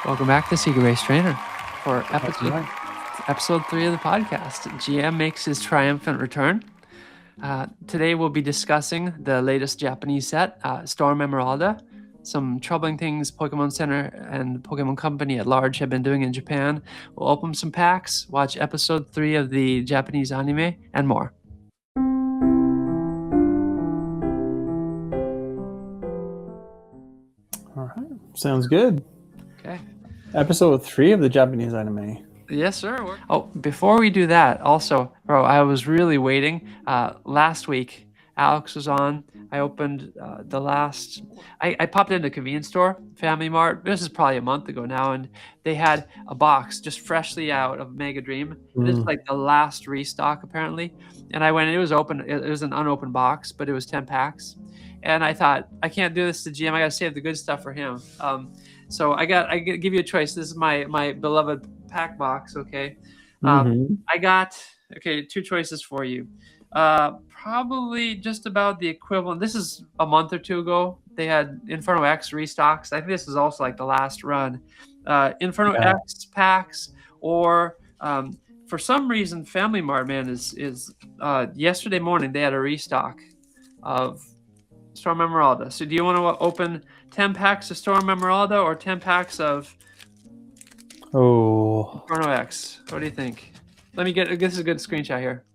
Welcome back to SecretBaseTrainer for That's right. episode 3 of the podcast. GM makes his triumphant return. Today we'll be discussing the latest Japanese set, Storm Emeralda, some troubling things Pokemon Center and the Pokemon Company at large have been doing in Japan. We'll open some packs, watch episode 3 of the Japanese anime, and more. All right. Sounds good. Okay. Episode 3 of the Japanese anime. Yes, sir. Oh, before we do that, also, bro, I was really waiting. Last week, Alex was on. I opened the last... I popped into a convenience store, Family Mart. This is probably a month ago now, and they had a box just freshly out of Mega Dream. This is like the last restock, apparently. And I went, and it was open. It was an unopened box, but it was 10 packs. And I thought, I can't do this to GM. I got to save the good stuff for him. So I give you a choice. This is my beloved pack box. Okay. I got, two choices for you. Probably just about the equivalent. This is a month or two ago. They had Inferno X restocks. I think this is also like the last run. Inferno X packs, or for some reason, Family Mart, man, is yesterday morning they had a restock of Storm Emeralda. So do you want to open 10 packs of Storm Emeralda or 10 packs of Inferno X? What do you think? Let me get, this is a good screenshot here.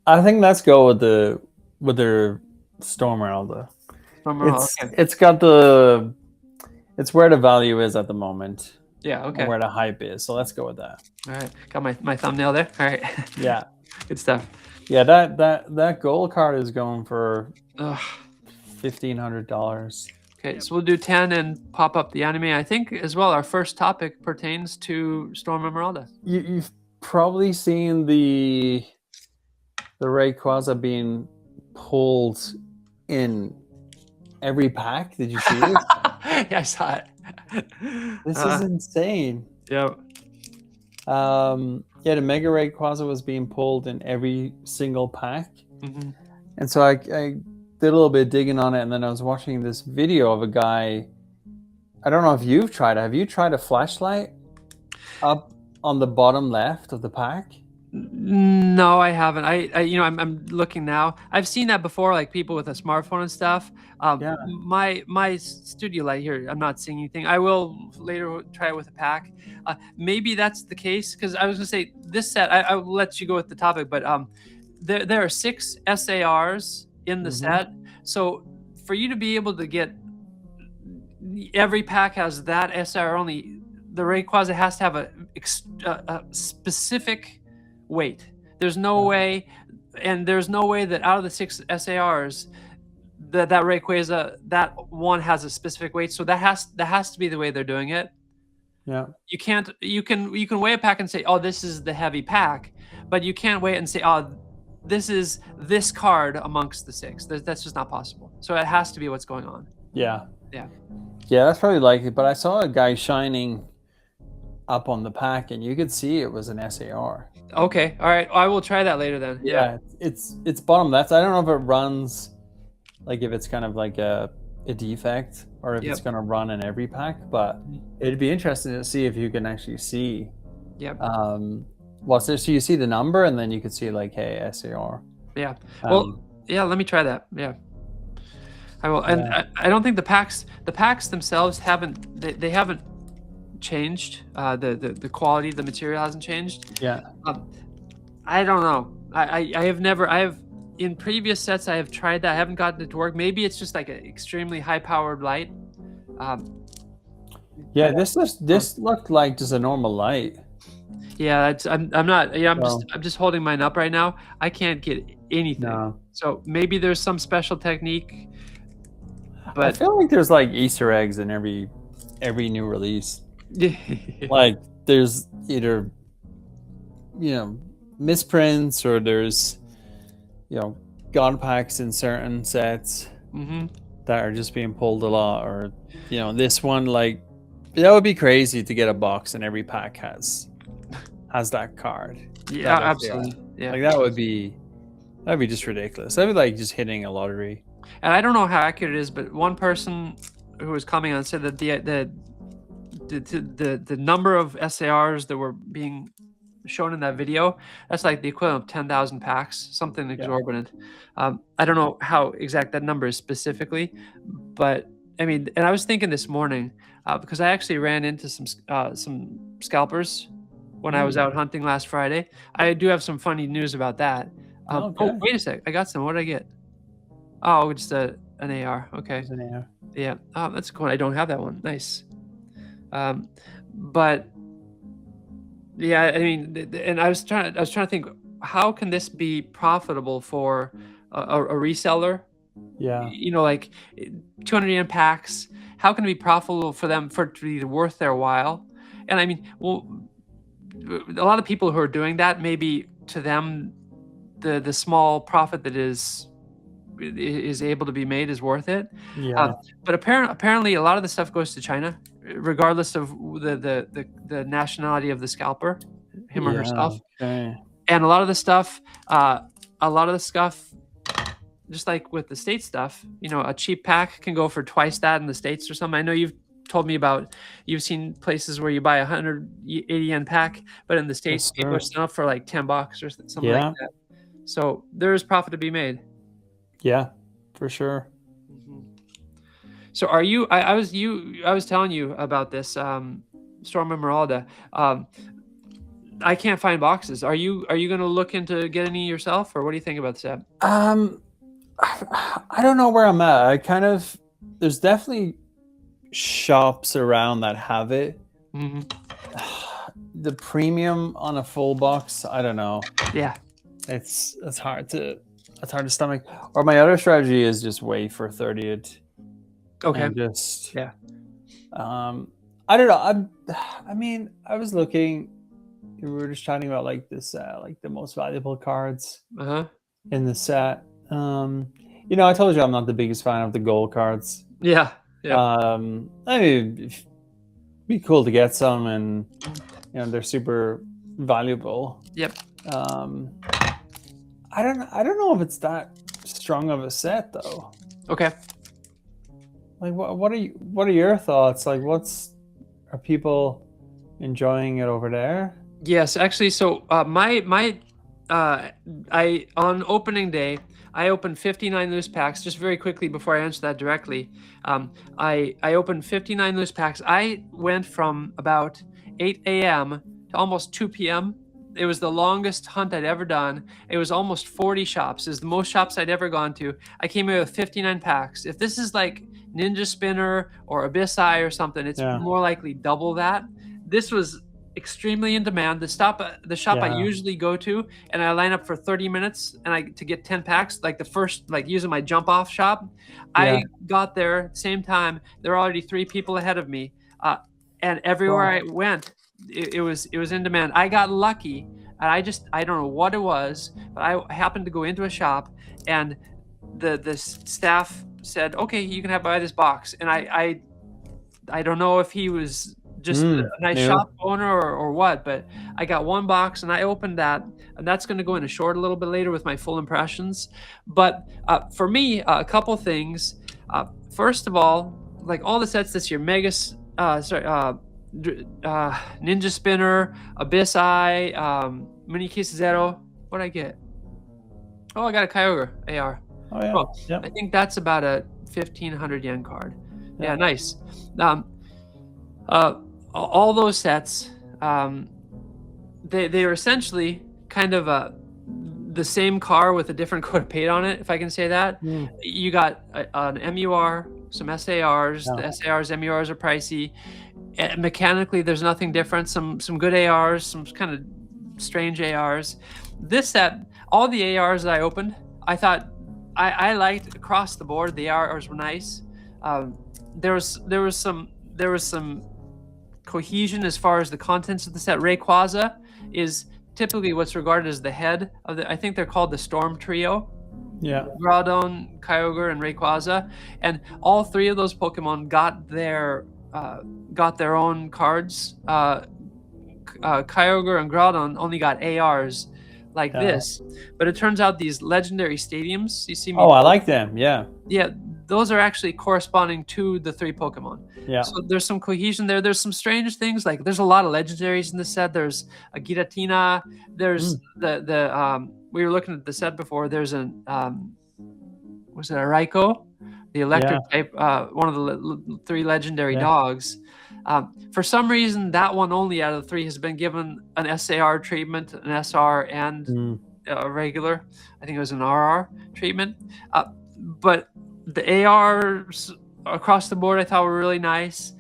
I think let's go with the Storm Emeralda. It's got it's where the value is at the moment. Yeah, okay. Where the hype is. So let's go with that. All right. Got my thumbnail there. All right. Yeah. Good stuff. Yeah, that gold card is going for $1,500. Okay, so we'll do 10 and pop up the anime. I think as well our first topic pertains to Storm Emeralda. You've probably seen the Rayquaza being pulled in every pack. Did you see it? Yeah, I saw it. This is insane. Yep. Yeah, the Mega Rayquaza was being pulled in every single pack. Mm-hmm. And so I did a little bit of digging on it, and then I was watching this video of a guy. I don't know if you've tried it. Have you tried a flashlight up on the bottom left of the pack? No, I haven't. I'm looking now. I've seen that before, like people with a smartphone and stuff. Yeah. My studio light here, I'm not seeing anything. I will later try it with a pack. Maybe that's the case, because I was gonna say this set. I will let you go with the topic, but there are 6 SARs in the set. So for you to be able to get every pack has that SAR only, the Rayquaza has to have a specific weight. There's no way, and there's no way that out of the 6 SARs that Rayquaza, that one has a specific weight. So that has to be the way they're doing it. Yeah. You can weigh a pack and say, oh, this is the heavy pack, but you can't weigh it and say, oh, this is this card amongst the 6. That's just not possible. So it has to be what's going on. Yeah. Yeah. Yeah, that's probably likely. But I saw a guy shining up on the pack, and you could see it was an SAR. Okay. All right. I will try that later then. Yeah. It's bottom left. I don't know if it runs, like if it's kind of like a defect, or if it's going to run in every pack, but it'd be interesting to see if you can actually see. Yep. What's there? So you see the number, and then you could see like, hey, SAR. Yeah. Well, yeah. Let me try that. Yeah. I will. And I don't think the packs themselves haven't. They haven't changed. The quality, the material hasn't changed. Yeah. I don't know. I have in previous sets I have tried that. I haven't gotten it to work. Maybe it's just like an extremely high powered light. Yeah, this looked like just a normal light. Yeah, I'm not. Yeah, I'm just holding mine up right now. I can't get anything. No. So maybe there's some special technique. But I feel like there's like Easter eggs in every new release. Like there's either misprints, or there's god packs in certain sets that are just being pulled a lot, or this one, like that would be crazy to get a box and every pack has that card. Yeah, absolutely. Yeah, like that'd be just ridiculous. That'd be like just hitting a lottery. And I don't know how accurate it is, but one person who was coming on said that the number of SARs that were being shown in that video, that's like the equivalent of 10,000 packs, something exorbitant. I don't know how exact that number is specifically, but I mean, and I was thinking this morning because I actually ran into some scalpers when I was out hunting last Friday. I do have some funny news about that. Oh, wait a sec, I got some. What did I get? Oh, just an AR. Okay. It's an AR. Yeah. Oh, that's cool. I don't have that one. Nice. But yeah, I mean, and I was trying to think, how can this be profitable for a reseller? Yeah. You know, like 200 yen packs. How can it be profitable for them for it to be worth their while? And I mean, well, a lot of people who are doing that, maybe to them, the small profit that is able to be made is worth it. Yeah. But apparently, a lot of the stuff goes to China, regardless of the nationality of the scalper, him or herself. Okay. And a lot of the stuff, just like with the state stuff, you know, a cheap pack can go for twice that in the States or something. I know you've told me about, you've seen places where you buy 180 yen pack, but in the States Yes, people are selling for like $10 or something like that. So there is profit to be made. Yeah, for sure. So are you? I was telling you about this Storm Emeralda. I can't find boxes. Are you going to look into getting any yourself, or what do you think about this app? I don't know where I'm at. There's definitely shops around that have it. The premium on a full box, I don't know. Yeah, it's hard to stomach. Or my other strategy is just wait for 30th. Okay. And just I don't know. I mean, I was looking. We were just chatting about like this, like the most valuable cards in the set. You know, I told you I'm not the biggest fan of the gold cards. Yeah. I mean, it'd be cool to get some, and you know, they're super valuable. Yep. I don't know if it's that strong of a set though. Okay. Like, what are your thoughts? Like, are people enjoying it over there? Yes, actually. So I on opening day, I opened 59 loose packs. Just very quickly before I answer that directly, I opened 59 loose packs. I went from about 8 a.m. to almost 2 p.m. It was the longest hunt I'd ever done. It was almost 40 shops. It was the most shops I'd ever gone to. I came away with 59 packs. If this is like Ninja Spinner or Abyss Eye or something, it's more likely double that. This was extremely in demand. The shop I usually go to, and I line up for 30 minutes and to get 10 packs, like the first, like using my jump off shop. I got there same time. There were already 3 people ahead of me, and everywhere I went, it was in demand. I got lucky, and I don't know what it was, but I happened to go into a shop, and the staff said, okay, you can buy this box. And I don't know if he was just a nice shop owner or what, but I got one box and I opened that, and that's going to go in a short a little bit later with my full impressions. But for me, a couple things. First of all, like all the sets this year, Ninja Spinner, Abyss Eye, Mini Case Zero. What'd I get? Oh, I got a Kyogre AR. Oh yeah. Well, I think that's about a 1,500 yen card. Yeah, nice. All those sets, they are essentially kind of the same car with a different coat of paint on it, if I can say that. You got an MUR, some SARs. The SARs, MURs are pricey. Mechanically, there's nothing different. Some good ARs, some kind of strange ARs. This set, all the ARs that I opened, I thought I liked across the board. The ARs were nice. There was some cohesion as far as the contents of the set. Rayquaza is typically what's regarded as the head of the. I think they're called the Storm Trio. Yeah. Groudon, Kyogre, and Rayquaza, and all 3 of those Pokemon got their own cards. Kyogre and Groudon only got ARs this, but it turns out these legendary stadiums, you see me. Oh, I like them. Yeah. Yeah, those are actually corresponding to the 3 Pokemon. Yeah. So there's some cohesion there. There's some strange things, like there's a lot of legendaries in the set. There's a Giratina. There's we were looking at the set before. There's an was it a Raikou, the electric type, one of the 3 legendary dogs. For some reason, that one only out of the 3 has been given an SAR treatment, an SR, and a regular. I think it was an RR treatment. But the ARs across the board I thought were really nice.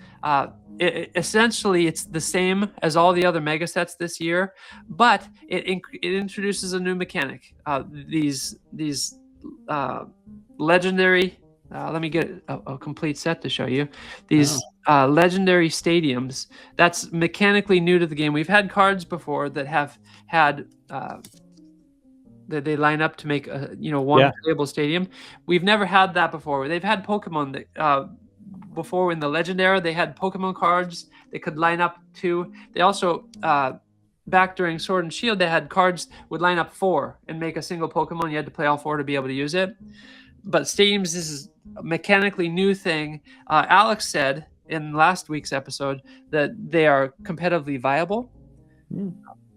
Essentially, it's the same as all the other mega sets this year, but it introduces a new mechanic. These legendary. Let me get a complete set to show you. These legendary stadiums. That's mechanically new to the game. We've had cards before that have had that they line up to make a one playable stadium. We've never had that before. They've had Pokemon that before in the Legend era. They had Pokemon cards they could line up to. They also back during Sword and Shield, they had cards would line up 4 and make a single Pokemon. You had to play all 4 to be able to use it. But stadiums, this is a mechanically new thing. Alex said in last week's episode that they are competitively viable.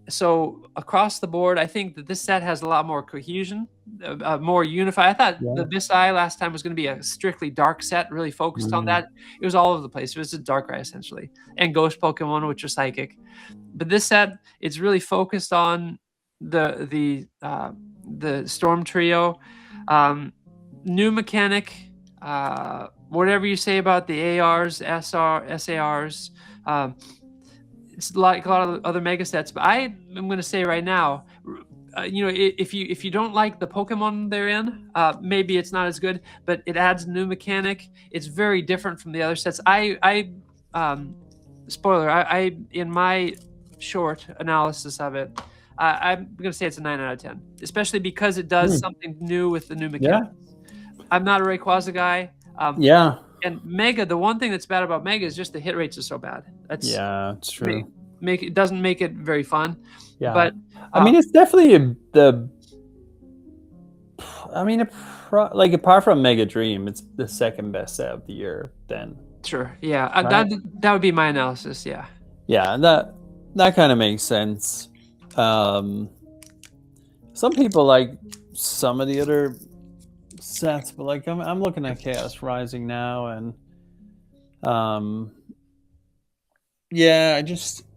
So across the board, I think that this set has a lot more cohesion, more unified. I thought the Bisai last time was going to be a strictly dark set, really focused on that. It was all over the place. It was a Darkrai essentially, and Ghost Pokemon, which are psychic. But this set, it's really focused on the Storm Trio. New mechanic, whatever you say about the ARs, SARs, it's like a lot of other mega sets. But I am going to say right now, if you don't like the Pokemon they're in, maybe it's not as good. But it adds a new mechanic. It's very different from the other sets. Spoiler, I in my short analysis of it, I'm going to say it's a 9 out of 10, especially because it does something new with the new mechanics. I'm not a Rayquaza guy. And Mega, the one thing that's bad about Mega is just the hit rates are so bad. It's true. It doesn't make it very fun. Yeah, but I mean, it's definitely apart from Mega Dream, it's the second best set of the year. Then sure, right? That would be my analysis. And that kind of makes sense. Some people like some of the other sets, but like I'm looking at Chaos Rising now, and I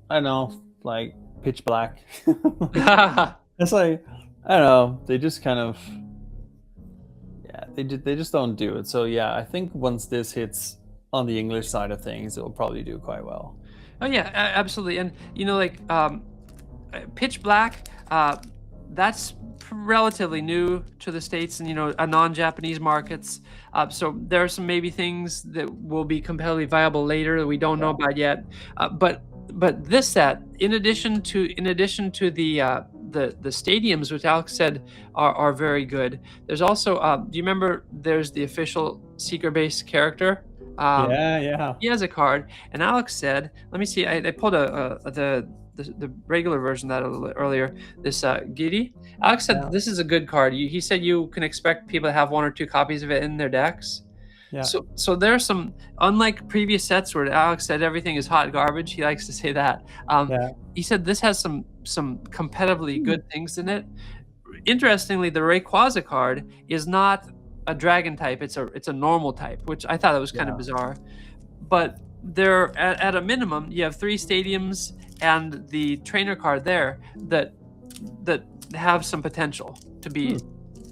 don't know, like Pitch Black. It's like, I don't know, they just kind of they just don't do it. So I think once this hits on the English side of things, it will probably do quite well. Oh yeah, absolutely. And Pitch Black, that's relatively new to the States and non-Japanese markets. So there are some maybe things that will be competitively viable later that we don't know about yet. But this set, in addition to the stadiums, which Alex said are very good. There's also do you remember? There's the official SecretBase character. He has a card, and Alex said, "Let me see." I pulled the regular version of that a little earlier. This Giddy. Alex said this is a good card. He said you can expect people to have 1 or 2 copies of it in their decks. So there's some, unlike previous sets where Alex said everything is hot garbage. He likes to say that. He said this has some competitively good things in it. Interestingly, the Rayquaza card is not a dragon type. It's a normal type, which I thought that was kind of bizarre. But there, at a minimum, you have 3 stadiums and the trainer card there that have some potential to be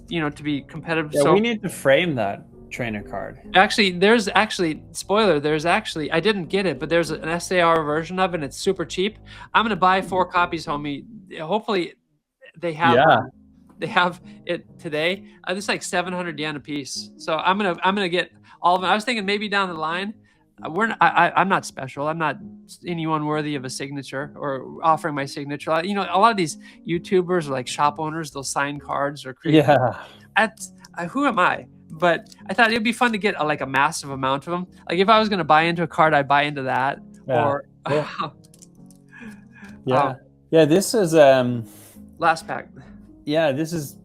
to be competitive. So we need to frame that trainer card. Actually, spoiler, I didn't get it, but there's an SAR version of it, and it's super cheap. I'm gonna buy 4 copies, homie. Hopefully they have they have it today. It's like 700 yen a piece. So I'm gonna get all of them. I was thinking maybe down the line, I'm not special. I'm not anyone worthy of a signature or offering my signature. A lot of these YouTubers or like shop owners, they'll sign cards or create. Who am I? But I thought it'd be fun to get a massive amount of them. Like if I was going to buy into a card, I'd buy into that. This is last pack. This is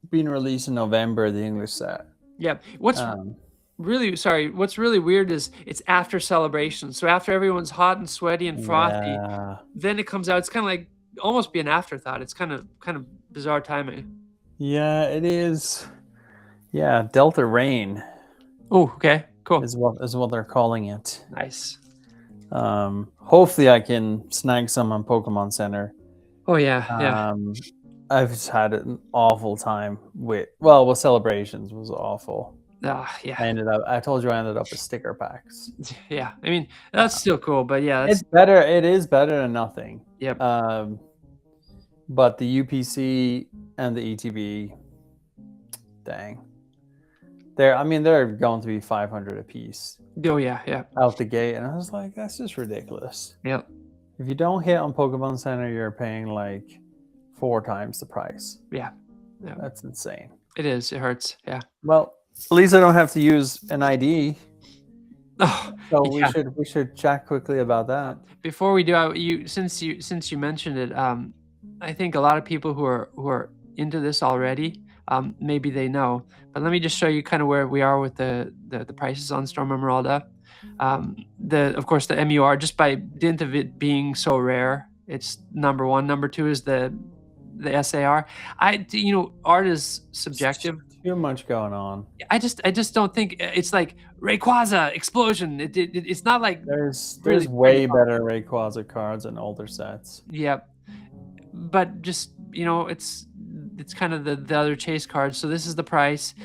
being released in November, the English set. Yeah. really sorry. What's really weird is it's after celebration. So after everyone's hot and sweaty and frothy, Yeah. then it comes out. It's kind of like almost be an afterthought. It's kind of bizarre timing. Yeah, it is. Yeah, Delta Rain Oh, okay, cool, is what they're calling it. nice. Hopefully I can snag some on Pokemon Center. Oh yeah. I've just had an awful time with celebrations was awful. Yeah, I told you I ended up with sticker packs. yeah. I mean, that's still cool, but yeah, It's better. It is better than nothing. yep. But the UPC and the ETB, dang, they're going to be 500 a piece Oh yeah. out the gate, and I was like, that's just ridiculous. Yep. If you don't hit on Pokemon Center, you're paying like 4 times the price. Yeah. That's insane. It is. It hurts. Yeah. Well, at least I don't have to use an ID. Oh, So yeah. we should chat quickly about that. Before we do, since you mentioned it, I think a lot of people who are into this already, maybe they know. But let me just show you kind of where we are with the prices on Storm Emeralda. Of course the MUR, just by dint of it being so rare, it's number one. Number two is the SAR. Art is subjective. Too much going on. I just don't think it's like Rayquaza explosion. It's not like There's really way better Rayquaza cards in older sets. yeah, but just it's kind of the other chase cards. So this is the price.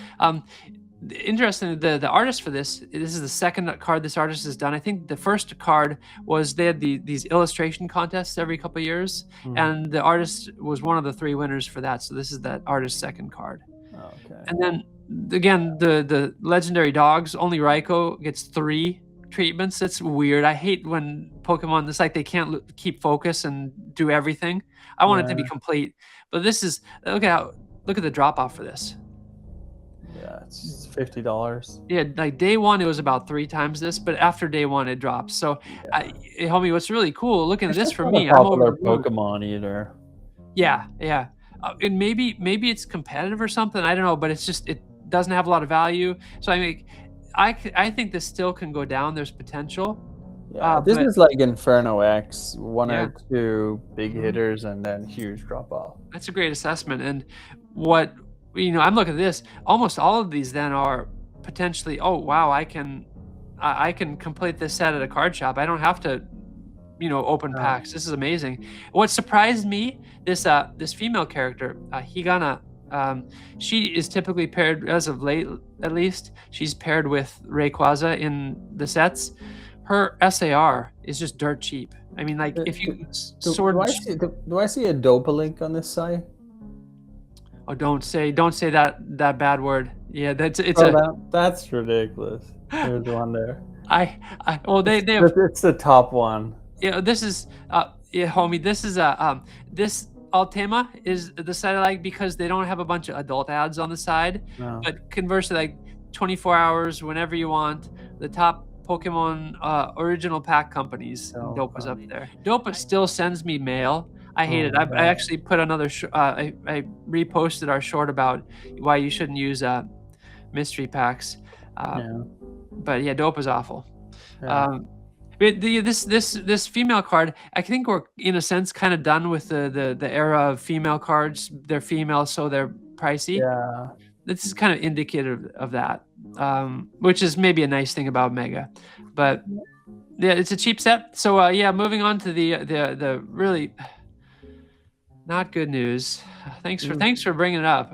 Interesting, the artist for this is the second card this artist has done. I think the first card was they had these illustration contests every couple of years, and the artist was one of the 3 winners for that. So this is that artist's second card. Okay. And then again, the legendary dogs, only Raikou gets 3 treatments. It's weird. I hate when Pokemon, it's like they can't keep focus and do everything. I want it to be complete. But this is, look at the drop off for this. Yeah, it's $50. Yeah, like day 1 it was about 3 times this, but after day 1 it drops. So homie, what's really cool looking at this for me, I'm over Pokemon either. Yeah. And maybe it's competitive or something. I don't know, but it's just, it doesn't have a lot of value. So I think this still can go down. There's potential. Yeah, this is like Inferno X, 1 or 2 big hitters and then huge drop off. That's a great assessment. And what I'm looking at this. Almost all of these then are potentially. Oh wow, I can complete this set at a card shop. I don't have to open packs. This is amazing. What surprised me, this female character, Higana, she is typically paired, as of late at least, she's paired with Rayquaza in the sets. Her SAR is just dirt cheap. I mean, like, if you do I see a Dopalink on this site? Oh, don't say that bad word. Yeah, that's ridiculous. There's one there. Well, they it's the top one. Yeah, this is homie. This is this Altema is the site I like because they don't have a bunch of adult ads on the side. No. But conversely, like 24 hours, whenever you want, the top Pokemon original pack companies. Dopa's up there. Dopa still sends me mail. I hate it. I actually put another. I reposted our short about why you shouldn't use mystery packs. But yeah, Dopa's awful. Yeah. But this female card, I think we're in a sense kind of done with the era of female cards. They're female, so they're pricey. Yeah. This is kind of indicative of that, which is maybe a nice thing about Mega. But yeah, it's a cheap set. So yeah, moving on to the really not good news. Thanks for bringing it up.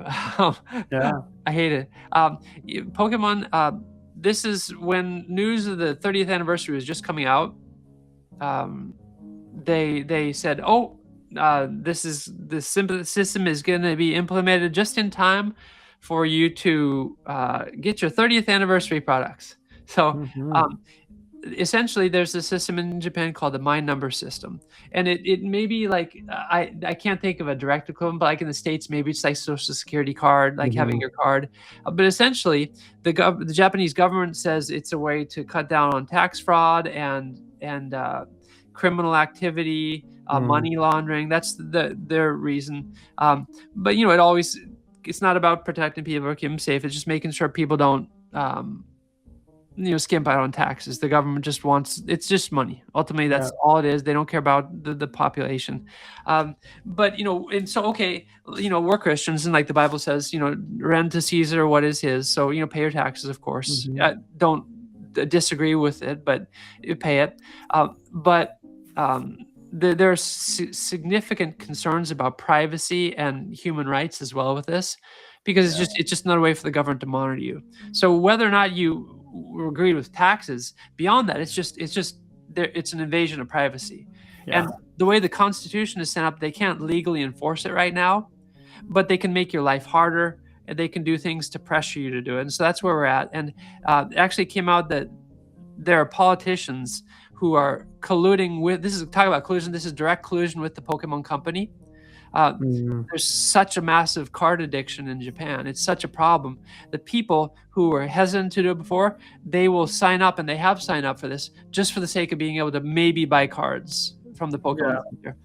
Yeah, I hate it. Pokemon. This is when news of the 30th anniversary was just coming out. They said, "Oh, the system is going to be implemented just in time for you to get your 30th anniversary products." So, essentially, there's a system in Japan called the My Number system, and it may be like I can't think of a direct equivalent, but like in the States, maybe it's like Social Security card, like having your card. But essentially, the Japanese government says it's a way to cut down on tax fraud and criminal activity, money laundering. That's their reason. But it's not about protecting people or keeping them safe. It's just making sure people don't skimp out on taxes. The government just wants, it's just money. Ultimately, that's all it is. They don't care about the population. But, and so, okay, we're Christians, and like the Bible says, rend to Caesar what is his. So, pay your taxes, of course. Don't disagree with it, but you pay it. But there are significant concerns about privacy and human rights as well with this, because it's just another way for the government to monitor you. So whether or not you agree with taxes, beyond that, it's an invasion of privacy. And the way the Constitution is set up, they can't legally enforce it right now, but they can make your life harder, and they can do things to pressure you to do it. And so that's where we're at. And it actually came out that there are politicians who are colluding with, this is talk about collusion, this is direct collusion with the Pokemon company. There's such a massive card addiction in Japan. It's such a problem that people who were hesitant to do it before, they will sign up, and they have signed up for this just for the sake of being able to maybe buy cards from the Pokemon Center.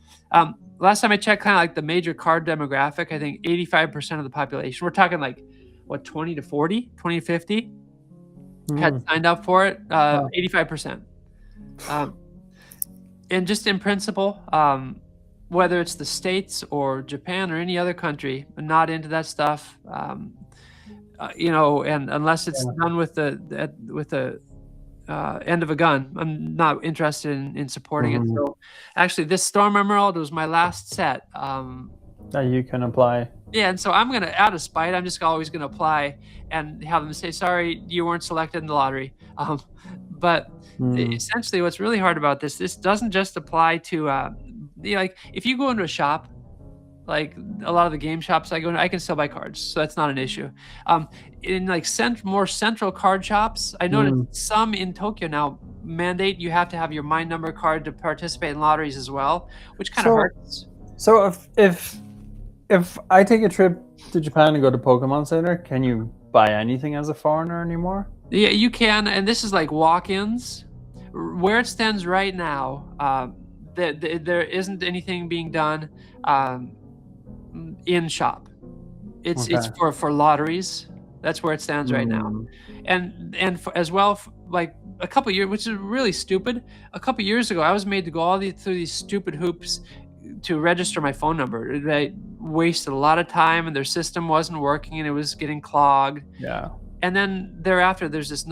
Last time I checked, kind of like the major card demographic, I think 85% of the population, we're talking like, 20 to 40, 20 to 50 had signed up for it, 85%. And just in principle, whether it's the States or Japan or any other country, not into that stuff, and unless it's done with the end of a gun, I'm not interested in supporting it. So actually, this Storm Emeralda was my last set. That you can apply. Yeah, and so I'm going to, out of spite, I'm just always going to apply and have them say, sorry, you weren't selected in the lottery. But essentially what's really hard about this doesn't just apply to, like if you go into a shop, like a lot of the game shops I go into, I can still buy cards. So that's not an issue. In like more central card shops, I noticed some in Tokyo now mandate you have to have your My Number card to participate in lotteries as well, which kind of hurts. So if I take a trip to Japan and go to Pokemon Center, can you buy anything as a foreigner anymore? Yeah, you can, and this is like walk-ins. Where it stands right now, there isn't anything being done in shop. It's for lotteries. That's where it stands right now. And as well, like a couple years, which is really stupid. A couple years ago, I was made to go through these stupid hoops to register my phone number. They wasted a lot of time, and their system wasn't working, and it was getting clogged. Yeah. And then thereafter, there's this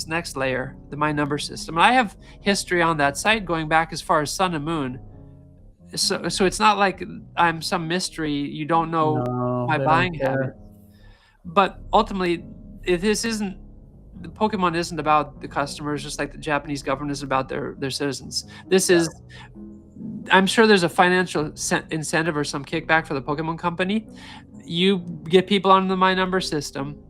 next layer, the My Number system. And I have history on that site going back as far as Sun and Moon. So it's not like I'm some mystery. You don't know my buying habit. But ultimately, the Pokemon isn't about the customers, just like the Japanese government is about their citizens. This is, I'm sure there's a financial incentive or some kickback for the Pokemon company. You get people on the My Number system,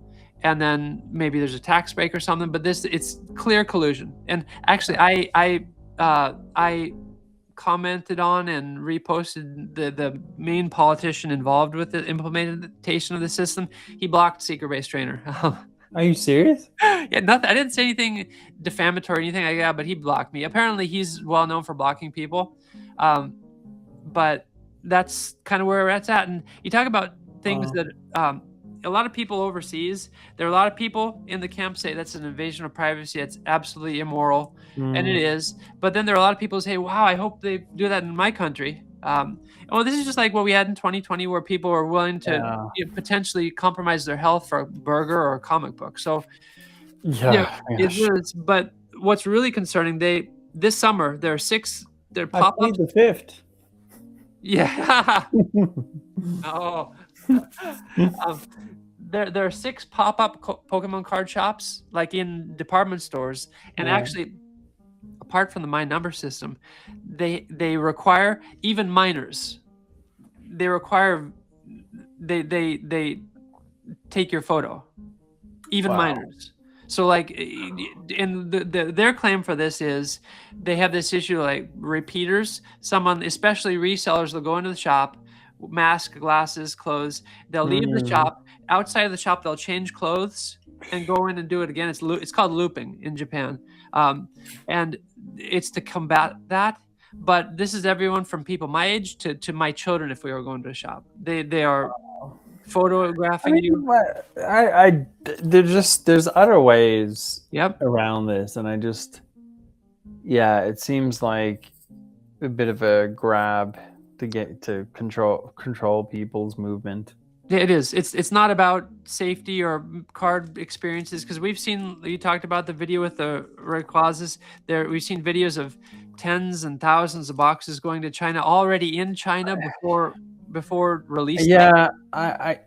and then maybe there's a tax break or something, but it's clear collusion. And actually, I commented on and reposted the main politician involved with the implementation of the system. He blocked SecretBaseTrainer. Are you serious? Yeah, nothing. I didn't say anything defamatory or anything like that, but he blocked me. Apparently, he's well known for blocking people. But that's kind of where it's at. And you talk about things that a lot of people overseas, there are a lot of people in the camp say that's an invasion of privacy. It's absolutely immoral, and it is. But then there are a lot of people who say, wow, I hope they do that in my country. Well, this is just like what we had in 2020, where people were willing to potentially compromise their health for a burger or a comic book. So it is. But what's really concerning, this summer, there are 6, they're pop-ups. I played the 5th. Yeah. Oh. There are 6 pop-up Pokemon card shops, like in department stores, and actually, apart from the My Number system, they require even minors. They require they take your photo, even minors. So like, and their claim for this is they have this issue like repeaters. Someone, especially resellers, will go into the shop, mask, glasses, clothes. They'll leave the shop. Outside of the shop, they'll change clothes and go in and do it again. It's called looping in Japan, and it's to combat that. But this is everyone from people my age to my children. If we were going to a shop, they are photographing you. There's other ways Yep. around this, and it seems like a bit of a grab to get to control people's movement. It is. It's not about safety or card experiences, because we've seen, you talked about the video with the red clauses there. We've seen videos of tens and thousands of boxes going to China, already in China before release. Yeah, I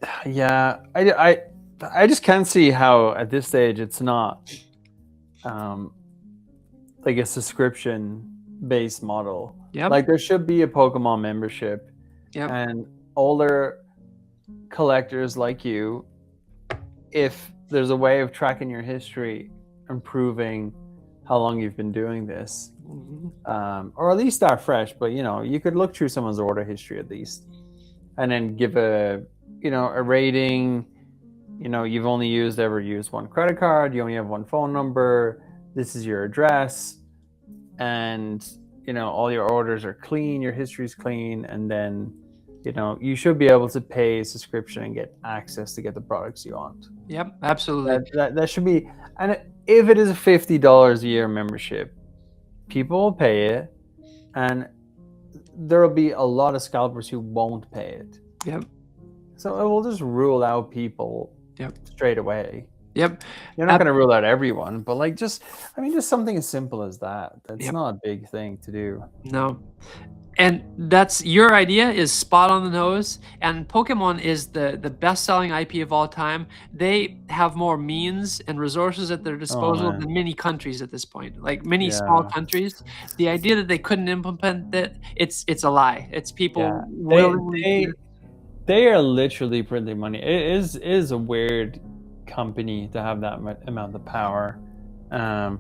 just can't see how at this stage it's not like a subscription based model. Yep. Like there should be a Pokemon membership. Yep. And older collectors like you, if there's a way of tracking your history and proving how long you've been doing this, or at least start fresh, but you could look through someone's order history at least, and then give a rating. You've only ever used one credit card, you only have one phone number, this is your address, and all your orders are clean, your history's clean, and then you should be able to pay a subscription and get access to get the products you want. Yep, absolutely. That should be, and if it is a $50 a year membership, people will pay it, and there will be a lot of scalpers who won't pay it. Yep. So it will just rule out people straight away. Yep. You're not going to rule out everyone, but just something as simple as that. That's not a big thing to do. No. And that's your idea is spot on the nose. And Pokemon is the best-selling IP of all time. They have more means and resources at their disposal than many countries at this point. Like many small countries. The idea that they couldn't implement that, it's a lie. It's people willingly. They are literally printing money. It is a weird company to have that amount of power, and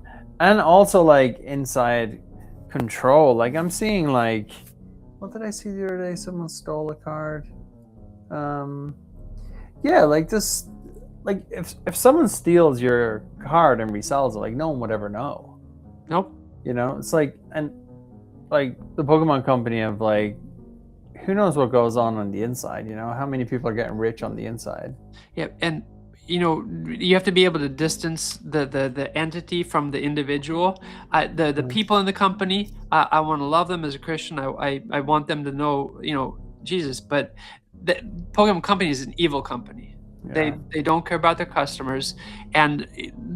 also inside control. I'm seeing what did I see the other day? Someone stole a card. If someone steals your card and resells it, no one would ever know. Nope. It's the Pokemon company of who knows what goes on the inside. How many people are getting rich on the inside. Yeah, and you have to be able to distance the entity from the individual. The people in the company, I want to love them as a Christian. I want them to know, Jesus. But the Pokemon company is an evil company. Yeah. They don't care about their customers, and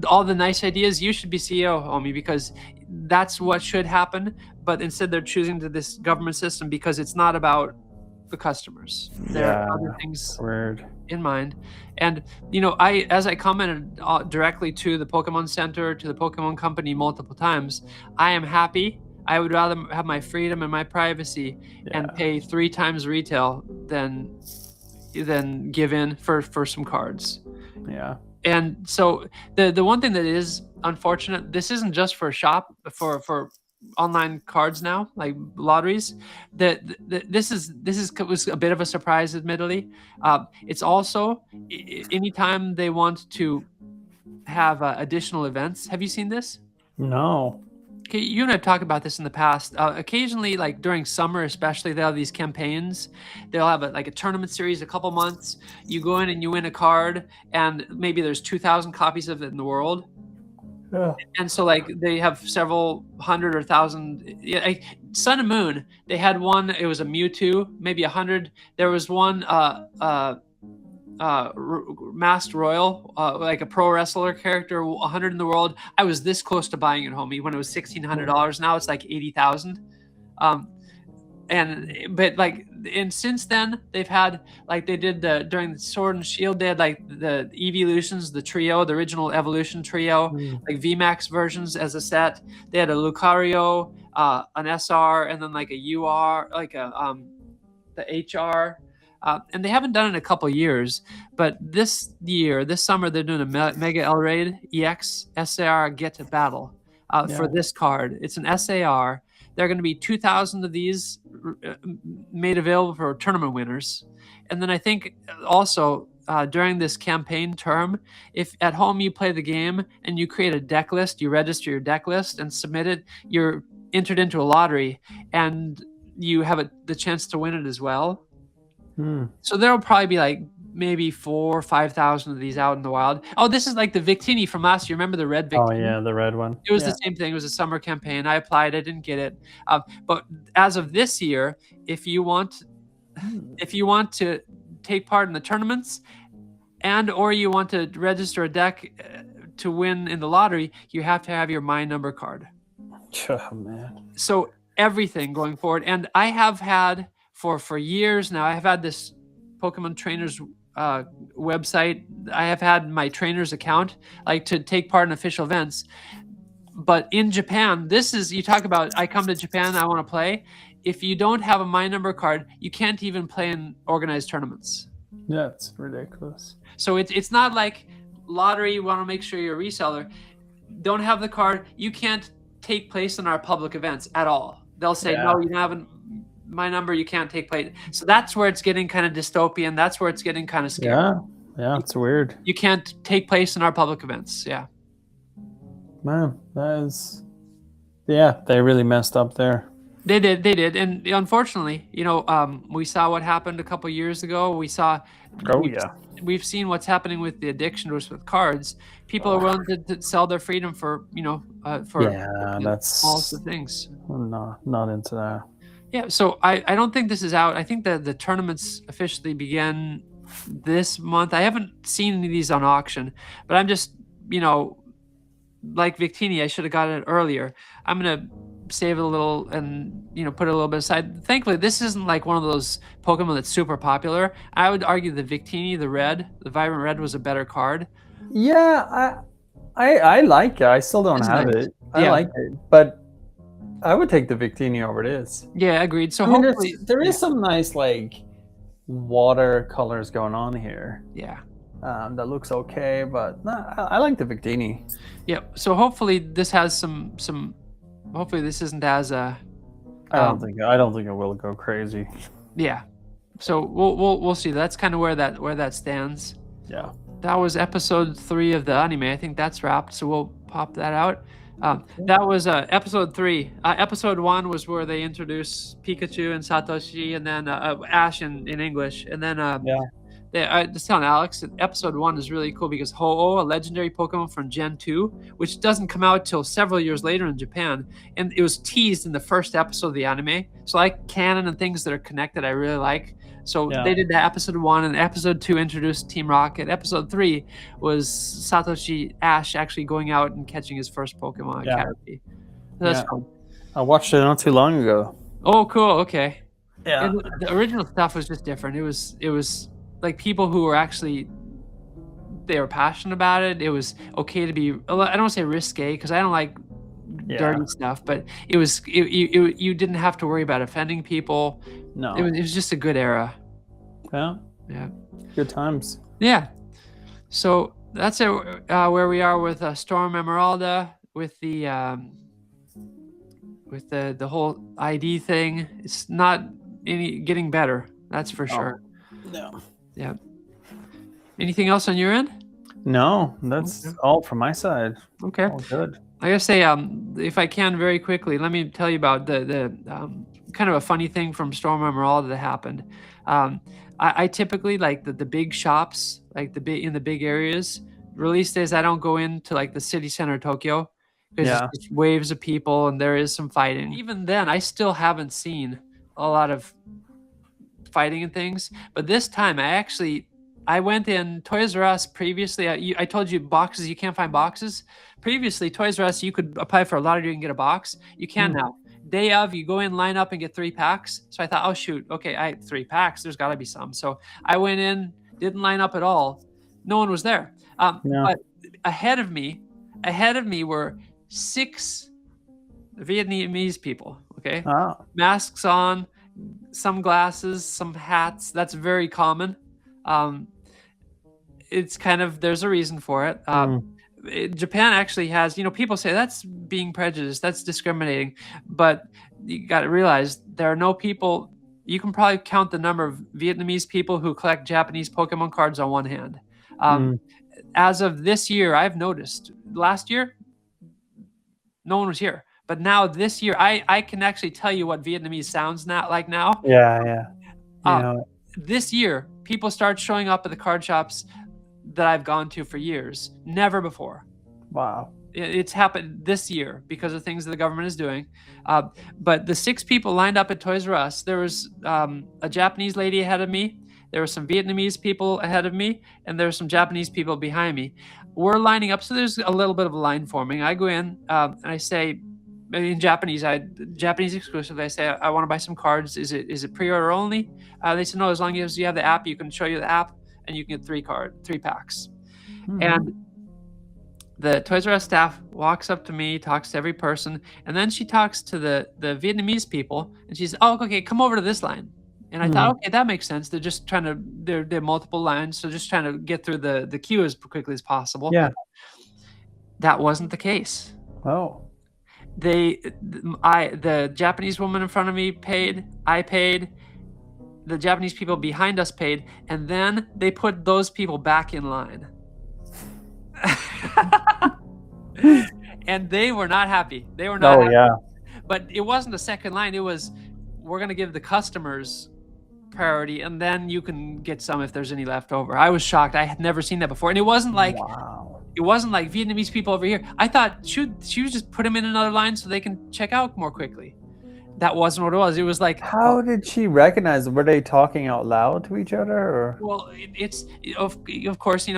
all the nice ideas. You should be CEO, homie, because that's what should happen. But instead, they're choosing to this government system because it's not about the customers. There are other things in mind. And as I commented directly to the Pokemon Center, to the Pokemon Company multiple times, I am happy. I would rather have my freedom and my privacy and pay 3 times retail than give in for some cards. Yeah. And so the one thing that is unfortunate, this isn't just for for online cards now, like lotteries. This was a bit of a surprise, admittedly. It's also anytime they want to have additional events. Have you seen this? No. Okay, you and I have talked about this in the past. Occasionally, during summer especially, they'll have these campaigns. They'll have a tournament series, a couple months. You go in and you win a card, and maybe there's 2,000 copies of it in the world. Yeah. And so they have several hundred or thousand. Sun and Moon, they had one. It was a Mewtwo, maybe 100. There was one Masked Royal, a pro wrestler character, 100 in the world. I was this close to buying it, homie, when it was $1,600. Now it's $80,000. And since then they've had they did during the Sword and Shield, they had the evolutions, the trio, the original evolution trio, VMAX versions as a set. They had a Lucario, an SR, and then a UR, the HR. And they haven't done it in a couple years, but this summer, they're doing a Mega Elraid EX SAR Get to Battle for this card. It's an SAR. There are going to be 2,000 of these made available for tournament winners. And then I think also during this campaign term, if at home you play the game and you create a deck list, you register your deck list and submit it, you're entered into a lottery and you have the chance to win it as well. So there'll probably be maybe 4,000 or 5,000 of these out in the wild. Oh, this is like the Victini from last year. Remember the red Victini? Oh yeah, the red one. It was the same thing. It was a summer campaign. I applied. I didn't get it. But as of this year, if you want to take part in the tournaments or you want to register a deck to win in the lottery, you have to have your My Number card. Oh, man. So everything going forward. And I have had for years now, I have had this Pokemon Trainers website. I have had my trainers account like to take part in official events. But in Japan, you talk about, I come to Japan, I want to play. If you don't have a My Number card, you can't even play in organized tournaments. That's ridiculous. So it's not like lottery, you want to make sure you're a reseller. Don't have the card, you can't take place in our public events at all. They'll say, no, you haven't My Number, you can't take place. So that's where it's getting kind of dystopian. That's where it's getting kind of scary. Yeah, it's weird. You can't take place in our public events. Yeah. Man, that is... Yeah, they really messed up there. They did. And unfortunately, we saw what happened a couple years ago. We've seen what's happening with the addiction with cards. People are willing to sell their freedom for that's smallest of things. Not into that. Yeah, so I don't think this is out. I think that the tournaments officially begin this month. I haven't seen any of these on auction, but I'm just, like Victini, I should have gotten it earlier. I'm gonna save it a little and put it a little bit aside. Thankfully, this isn't like one of those Pokemon that's super popular. I would argue the Victini, the Vibrant Red, was a better card. Yeah, I like it. I still don't have it. I like it, but I would take the Victini over this. Yeah, agreed. So hopefully there is some nice like water colors going on here. Yeah. That looks okay, but I like the Victini. Yeah. So hopefully this has some. Hopefully this isn't as a. I don't think it will go crazy. Yeah. So we'll see. That's kind of where that stands. Yeah. That was episode 3 of the anime. I think that's wrapped. So we'll pop that out. That was episode 3. Episode 1 was where they introduced Pikachu and Satoshi, and then Ash in English, and then just telling Alex that episode 1 is really cool because Ho-Oh, a legendary Pokemon from Gen 2, which doesn't come out till several years later in Japan, and it was teased in the first episode of the anime. So I like canon and things that are connected, I really like. So they did that episode 1, and episode 2 introduced Team Rocket. Episode 3 was Satoshi Ash actually going out and catching his first Pokemon Caterpie. So that's cool. I watched it not too long ago. Oh, cool. Okay. Yeah. And the original stuff was just different. It was like people who were actually, they were passionate about it. It was okay to be, I don't want to say risque because I don't like dirty stuff, but you didn't have to worry about offending people. No. It was just a good era. Yeah. Good times. Yeah. So that's it, where we are with Storm Emeralda, with the whole ID thing. It's not getting better. That's for sure. No. Yeah. Anything else on your end? No, that's all from my side. Okay. All good. I gotta say, if I can very quickly, let me tell you about the kind of a funny thing from Storm Emeralda that happened. I typically like the big shops, like in the big areas. Release days, I don't go into like the city center of Tokyo because it's just waves of people and there is some fighting. Even then, I still haven't seen a lot of fighting and things. But this time, I went in Toys R Us previously. I told you boxes, you can't find boxes. Previously, Toys R Us, you could apply for a lottery and get a box. You can now. Day of, you go in, line up, and get 3 packs. So I thought, oh, shoot. Okay, I have 3 packs. There's got to be some. So I went in, didn't line up at all. No one was there. But ahead of me were 6 Vietnamese people, okay? Masks on, some glasses, some hats. That's very common. It's kind of, there's a reason for it. Japan actually has, people say that's being prejudiced, that's discriminating, but you got to realize there are no people, you can probably count the number of Vietnamese people who collect Japanese Pokemon cards on one hand. As of this year, I've noticed, last year, no one was here. But now this year, I can actually tell you what Vietnamese sounds like now. Yeah. This year, people start showing up at the card shops that I've gone to for years. Never before. Wow. It's happened this year because of things that the government is doing. But the 6 people lined up at Toys R Us, there was a Japanese lady ahead of me, there were some Vietnamese people ahead of me, and there were some Japanese people behind me. We're lining up, so there's a little bit of a line forming. I go in and I say, in Japanese exclusive, I say, I want to buy some cards. Is it pre-order only? They said, no, as long as you have the app, you can show you the app, and you can get 3 packs. Mm-hmm. And the Toys R Us staff walks up to me, talks to every person, and then she talks to the Vietnamese people, and she says, oh, okay, come over to this line. And I thought, okay, that makes sense. They're just trying to, they're multiple lines, so just trying to get through the queue as quickly as possible. Yeah. That wasn't the case. Oh. The Japanese woman in front of me paid, I paid, the Japanese people behind us paid, and then they put those people back in line. And they were not happy. They were not happy. Yeah. But it wasn't a second line. It was, we're going to give the customers priority, and then you can get some if there's any left over. I was shocked. I had never seen that before. And it wasn't like, it wasn't like Vietnamese people over here. I thought she would just put them in another line so they can check out more quickly. That wasn't what it was. It was like, how did she recognize? Were they talking out loud to each other, or? Well, it's of course,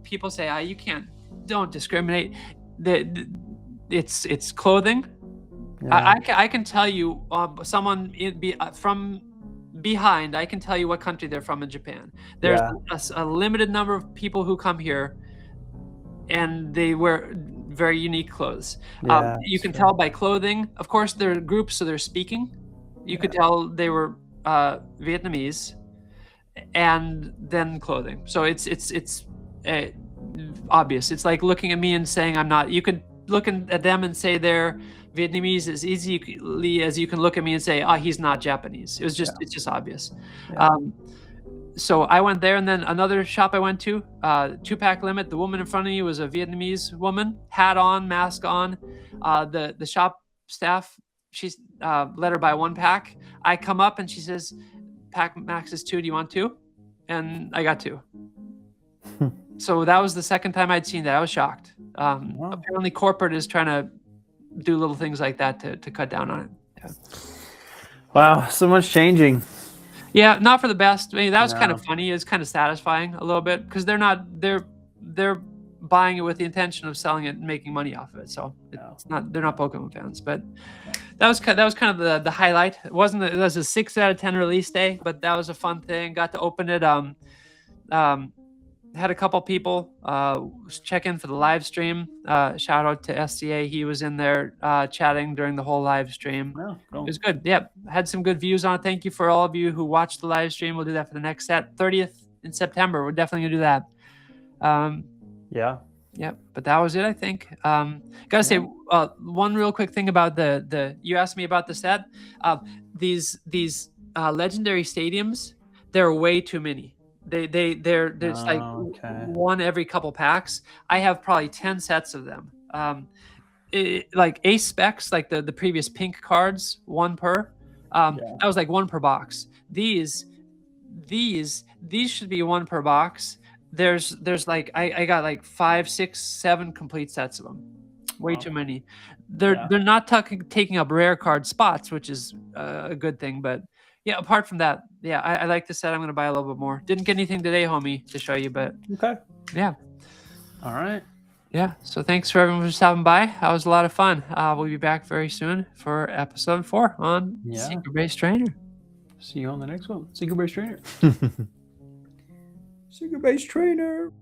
people say, you can't, don't discriminate. It's clothing. Yeah. I can tell you someone from behind. I can tell you what country they're from in Japan. There's a limited number of people who come here, and they wear very unique clothes. You can tell by clothing. Of course, they're groups, so they're speaking. You could tell they were Vietnamese, and then clothing. So it's obvious. It's like looking at me and saying I'm not. You could look at them and say they're Vietnamese as easily as you can look at me and say, he's not Japanese. It's just obvious. Yeah. So I went there, and then another shop I went to, 2-pack limit. The woman in front of me was a Vietnamese woman, hat on, mask on. The shop staff, she's let her buy 1 pack. I come up and she says, pack max is 2. Do you want 2? And I got 2. So that was the second time I'd seen that. I was shocked. Apparently corporate is trying to do little things like that to cut down on it. Yeah. Wow, so much changing. Yeah, not for the best. I mean, that was kind of funny. It's kind of satisfying a little bit because they're buying it with the intention of selling it and making money off of it. So it's not, they're not Pokemon fans, but that was kind of the highlight. It was a 6 out of 10 release day, but that was a fun thing. Got to open it. Had a couple people check in for the live stream. Shout out to SCA. He was in there chatting during the whole live stream. Oh, cool. It was good. Yep. Had some good views on it. Thank you for all of you who watched the live stream. We'll do that for the next set. 30th in September. We're definitely going to do that. Yeah. Yep. But that was it, I think. Gotta say, one real quick thing about you asked me about the set. These legendary stadiums, there are way too many. There's like one every couple packs. I have probably 10 sets of them. Like ace specs, like the previous pink cards, 1 per. That was like 1 per box. These should be 1 per box. There's like I got like 5, 6, 7 complete sets of them. Way too many. They're not taking up rare card spots, which is a good thing, but. Yeah, apart from that, I like the set. I'm going to buy a little bit more. Didn't get anything today, homie, to show you, but yeah. All right. Yeah, so thanks for everyone for stopping by. That was a lot of fun. We'll be back very soon for episode 4 on Secret Base Trainer. See you on the next one. Secret Base Trainer. Secret Base Trainer.